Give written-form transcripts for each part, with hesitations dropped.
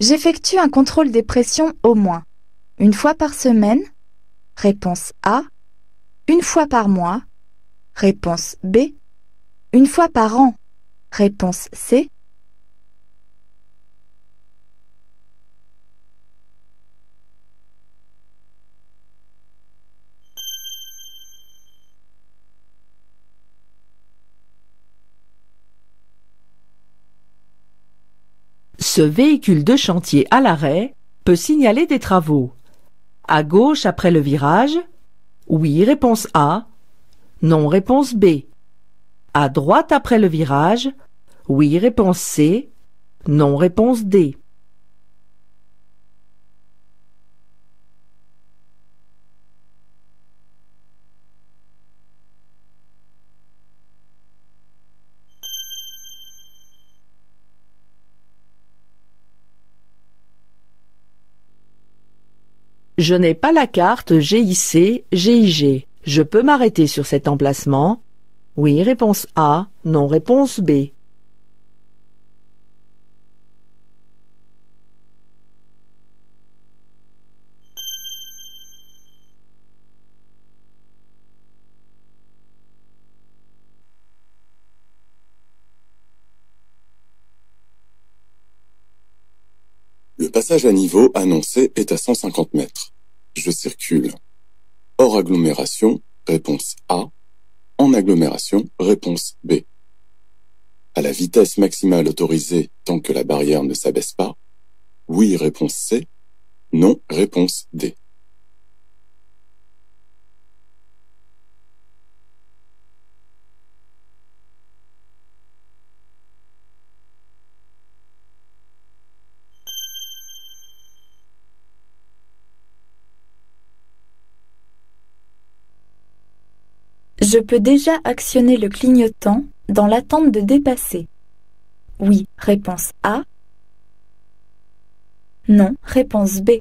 J'effectue un contrôle des pressions au moins une fois par semaine. Réponse A. Une fois par mois. Réponse B. Une fois par an. Réponse C. Ce véhicule de chantier à l'arrêt peut signaler des travaux. À gauche après le virage, oui, réponse A. Non, réponse B. À droite après le virage, oui, réponse C. Non, réponse D. Je n'ai pas la carte GIC, GIG. Je peux m'arrêter sur cet emplacement? Oui, réponse A. Non, réponse B. Le passage à niveau annoncé est à 150 mètres. Je circule. Hors agglomération, réponse A. En agglomération, réponse B. À la vitesse maximale autorisée tant que la barrière ne s'abaisse pas. Oui, réponse C. Non, réponse D. Je peux déjà actionner le clignotant dans l'attente de dépasser. Oui, réponse A. Non, réponse B.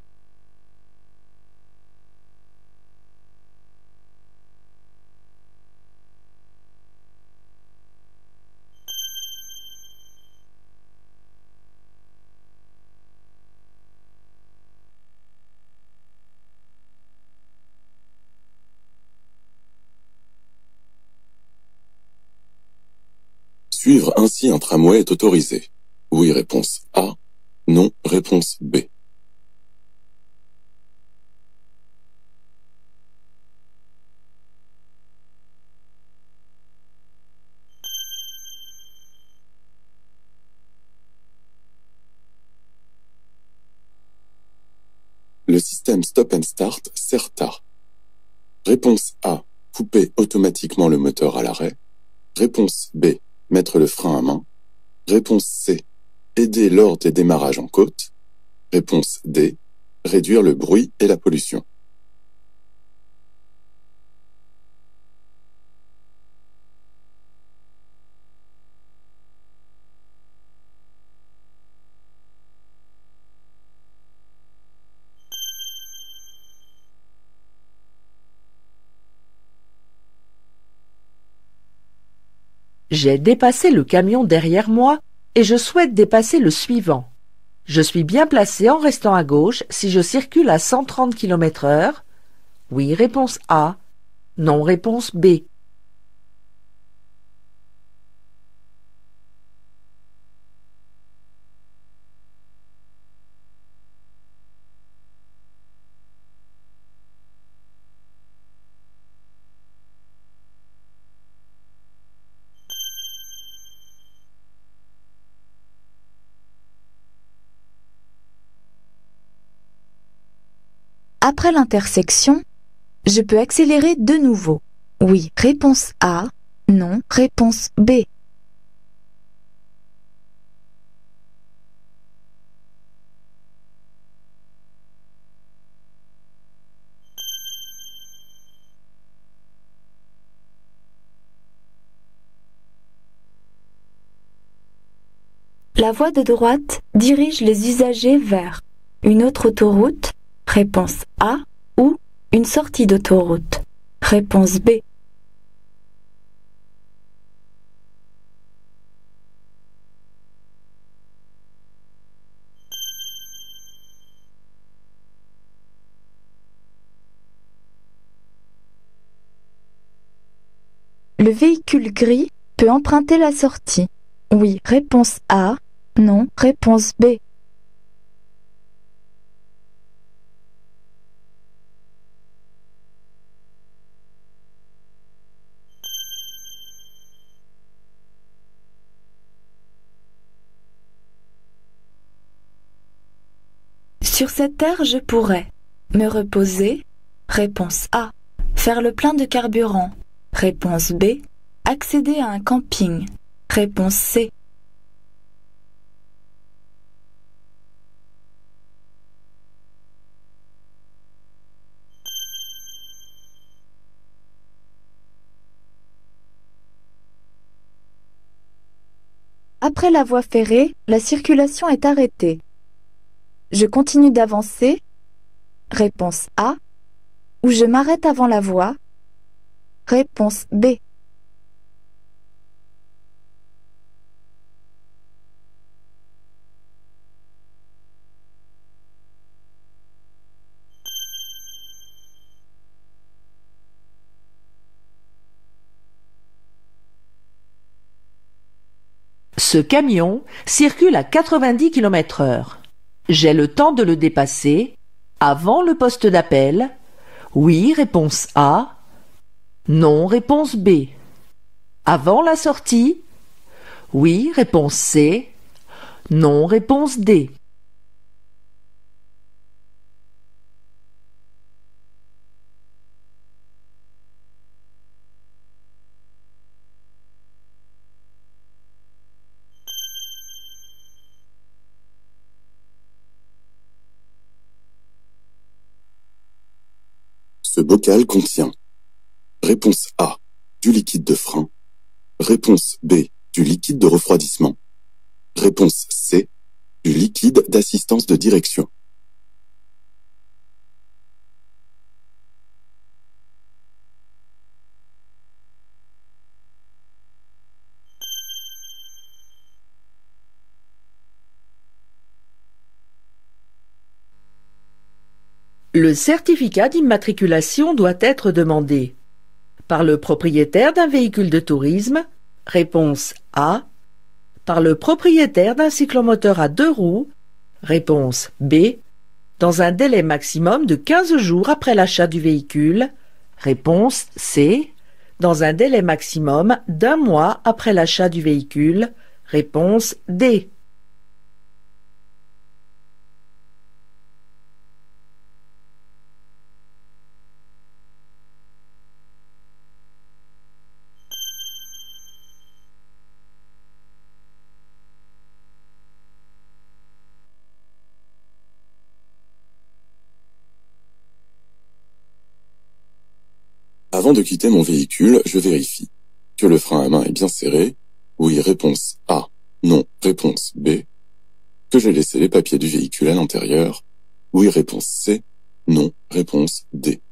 Suivre ainsi un tramway est autorisé. Oui, réponse A. Non, réponse B. Le système Stop and Start SERTA. Réponse A. Couper automatiquement le moteur à l'arrêt. Réponse B. Mettre le frein à main. Réponse C. Aider lors des démarrages en côte. Réponse D. Réduire le bruit et la pollution. J'ai dépassé le camion derrière moi et je souhaite dépasser le suivant. Je suis bien placé en restant à gauche si je circule à 130 km/h. Oui, réponse A. Non, réponse B. Après l'intersection, je peux accélérer de nouveau. Oui, réponse A. Non, réponse B. La voie de droite dirige les usagers vers une autre autoroute, réponse A, ou une sortie d'autoroute, réponse B. Le véhicule gris peut emprunter la sortie. Oui, réponse A. Non, réponse B. Sur cette terre, je pourrais me reposer. Réponse A. Faire le plein de carburant. Réponse B. Accéder à un camping. Réponse C. Après la voie ferrée, la circulation est arrêtée. Je continue d'avancer. Réponse A. Ou je m'arrête avant la voie. Réponse B. Ce camion circule à 90 km/h. J'ai le temps de le dépasser avant le poste d'appel. Oui, réponse A. Non, réponse B. Avant la sortie. Oui, réponse C. Non, réponse D. Ce bocal contient réponse A, du liquide de frein, réponse B, du liquide de refroidissement, réponse C, du liquide d'assistance de direction. Le certificat d'immatriculation doit être demandé par le propriétaire d'un véhicule de tourisme, réponse A, par le propriétaire d'un cyclomoteur à 2 roues, réponse B, dans un délai maximum de 15 jours après l'achat du véhicule, réponse C, dans un délai maximum d'1 mois après l'achat du véhicule, réponse D. Avant de quitter mon véhicule, je vérifie que le frein à main est bien serré. Oui, réponse A. Non, réponse B. Que j'ai laissé les papiers du véhicule à l'intérieur. Oui, réponse C. Non, réponse D.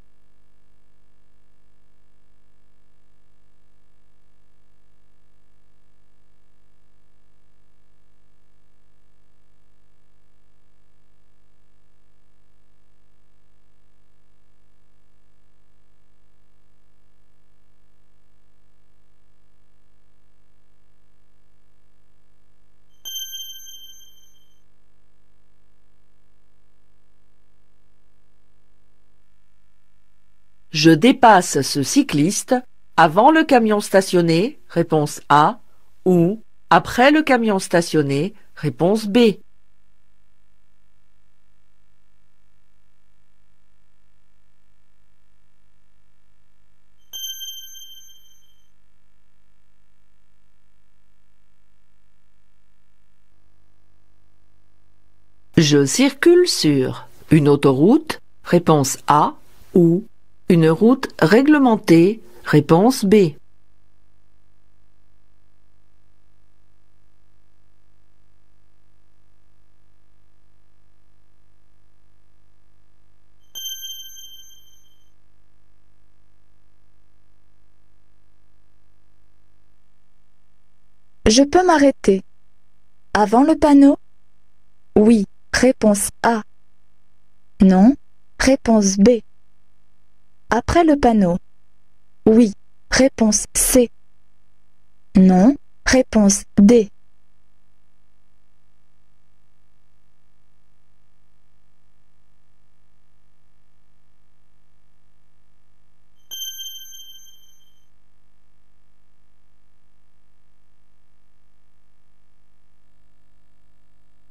Je dépasse ce cycliste avant le camion stationné, réponse A, ou après le camion stationné, réponse B. Je circule sur une autoroute, réponse A, ou une route réglementée, réponse B. Je peux m'arrêter. Avant le panneau? Oui, réponse A. Non, réponse B. Après le panneau? Oui, réponse C. Non. Réponse D.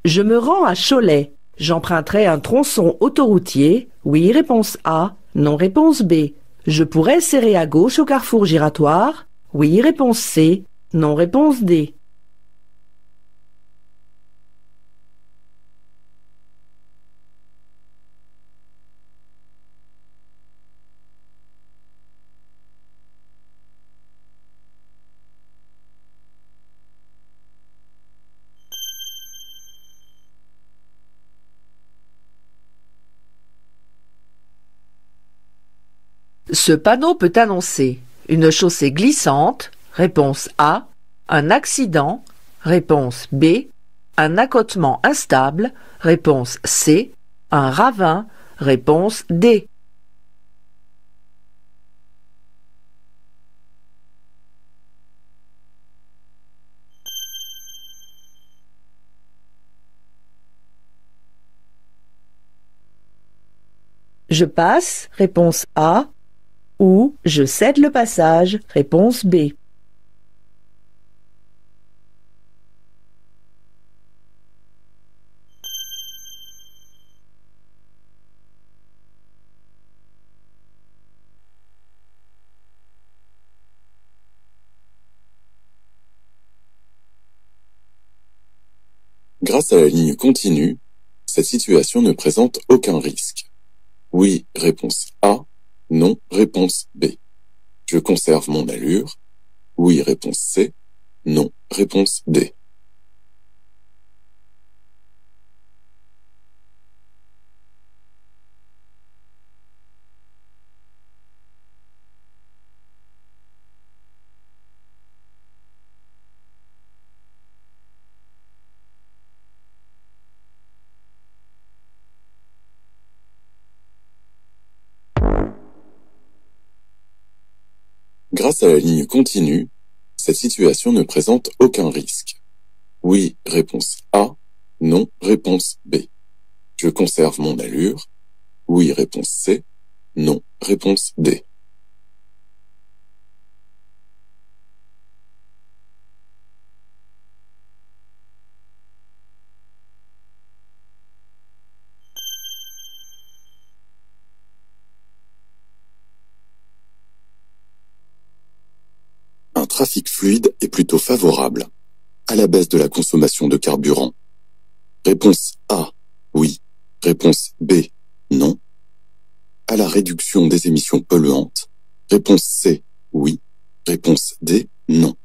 Je me rends à Cholet. J'emprunterai un tronçon autoroutier. Oui, réponse A. Non, réponse B. Je pourrais serrer à gauche au carrefour giratoire. Oui, réponse C. Non, réponse D. Ce panneau peut annoncer une chaussée glissante, réponse A, un accident, réponse B, un accotement instable, réponse C, un ravin, réponse D. Je passe, réponse A, ou je cède le passage, réponse B. Grâce à la ligne continue, cette situation ne présente aucun risque. Oui, réponse A. Non, réponse B. Je conserve mon allure. Oui, réponse C. Non, réponse D. Grâce à la ligne continue, cette situation ne présente aucun risque. Oui, réponse A. Non, réponse B. Je conserve mon allure. Oui, réponse C. Non, réponse D. Un trafic fluide est plutôt favorable à la baisse de la consommation de carburant. Réponse A, oui. Réponse B, non. À la réduction des émissions polluantes. Réponse C, oui. Réponse D, non.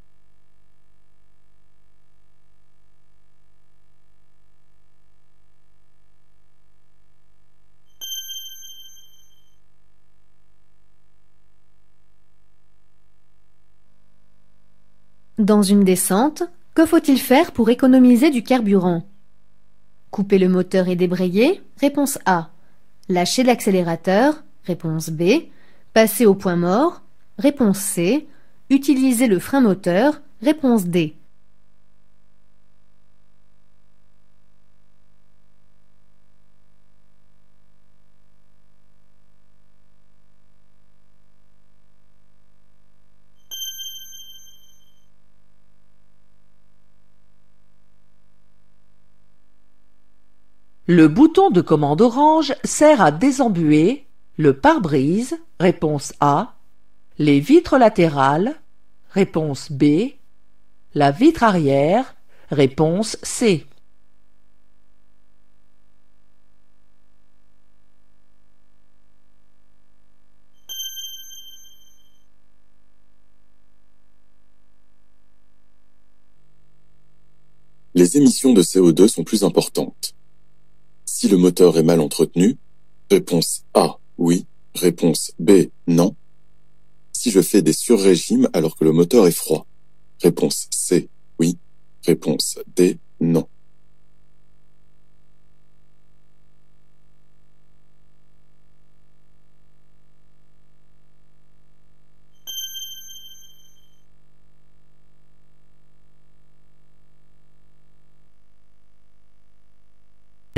Dans une descente, que faut-il faire pour économiser du carburant? Couper le moteur et débrayer? Réponse A. Lâcher l'accélérateur? Réponse B. Passer au point mort? Réponse C. Utiliser le frein moteur? Réponse D. Le bouton de commande orange sert à désembuer le pare-brise, réponse A, les vitres latérales, réponse B, la vitre arrière, réponse C. Les émissions de CO2 sont plus importantes. Si le moteur est mal entretenu, réponse A, oui. Réponse B, non. Si je fais des surrégimes alors que le moteur est froid, réponse C, oui. Réponse D, non.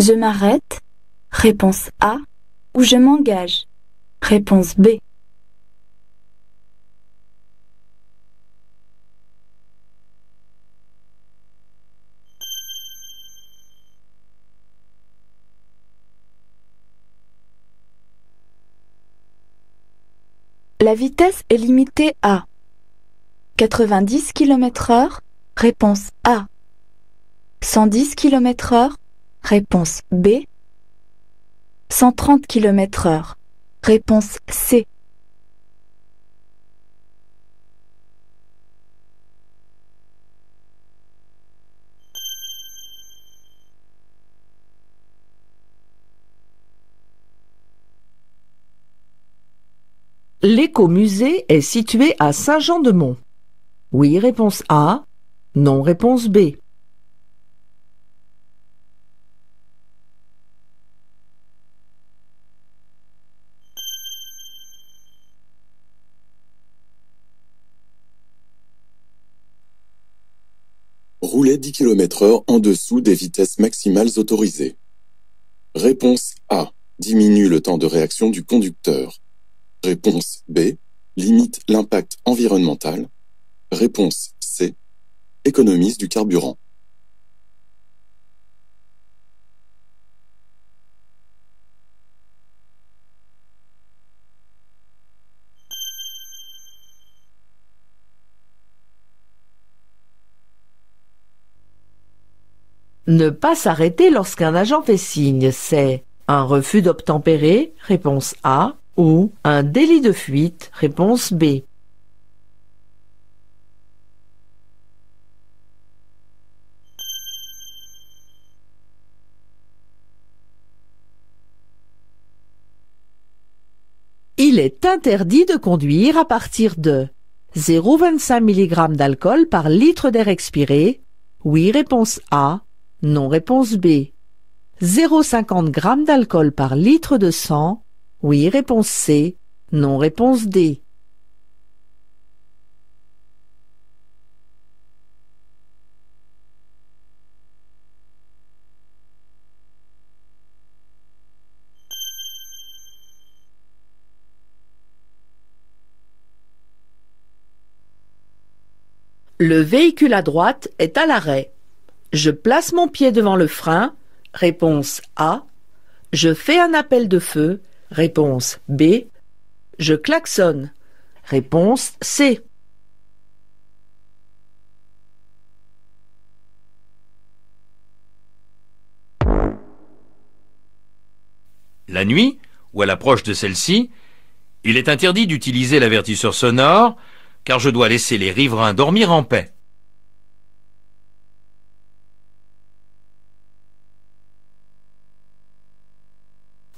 Je m'arrête. Réponse A. Ou je m'engage. Réponse B. La vitesse est limitée à 90 km/h. Réponse A. 110 km/h. Réponse B. 130 km/h. Réponse C. L'écomusée est situé à Saint-Jean-de-Mont. Oui, réponse A. Non, réponse B. Roulez 10 km/h en dessous des vitesses maximales autorisées. Réponse A. Diminue le temps de réaction du conducteur. Réponse B. Limite l'impact environnemental. Réponse C. Économise du carburant. Ne pas s'arrêter lorsqu'un agent fait signe, c'est un refus d'obtempérer, réponse A, ou un délit de fuite, réponse B. Il est interdit de conduire à partir de 0,25 mg d'alcool par litre d'air expiré. Oui, réponse A. Non, réponse B. 0,50 g d'alcool par litre de sang. Oui, réponse C. Non, réponse D. Le véhicule à droite est à l'arrêt. Je place mon pied devant le frein. Réponse A. Je fais un appel de feu. Réponse B. Je klaxonne. Réponse C. La nuit, ou à l'approche de celle-ci, il est interdit d'utiliser l'avertisseur sonore, car je dois laisser les riverains dormir en paix.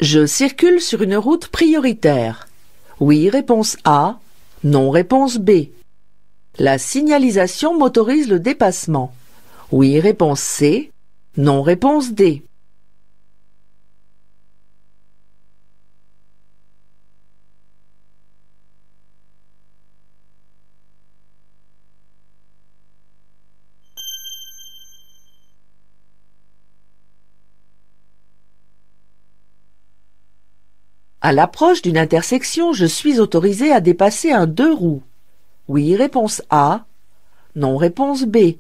Je circule sur une route prioritaire. Oui, réponse A. Non, réponse B. La signalisation m'autorise le dépassement. Oui, réponse C. Non, réponse D. À l'approche d'une intersection, je suis autorisé à dépasser un deux roues. Oui, réponse A. Non, réponse B.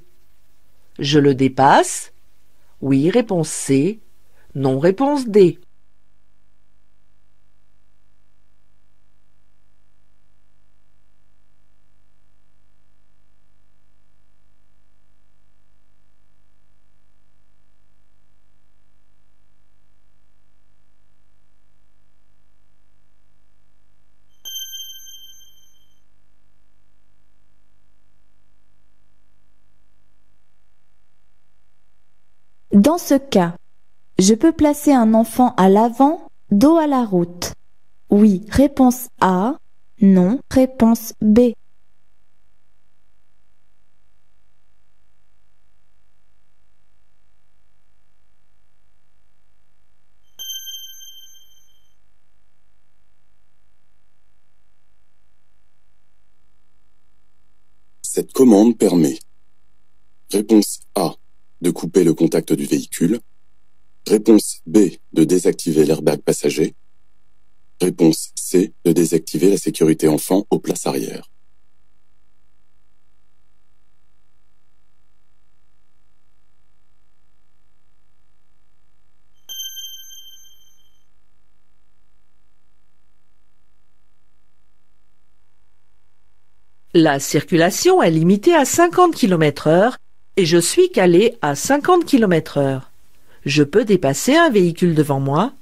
Je le dépasse. Oui, réponse C. Non, réponse D. Dans ce cas, je peux placer un enfant à l'avant, dos à la route. Oui, réponse A. Non, réponse B. Cette commande permet: réponse A, de couper le contact du véhicule. Réponse B, de désactiver l'airbag passager. Réponse C, de désactiver la sécurité enfant aux places arrière. La circulation est limitée à 50 km/h et je suis calé à 50 km/h. Je peux dépasser un véhicule devant moi?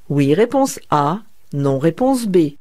Oui, réponse A. Non, réponse B.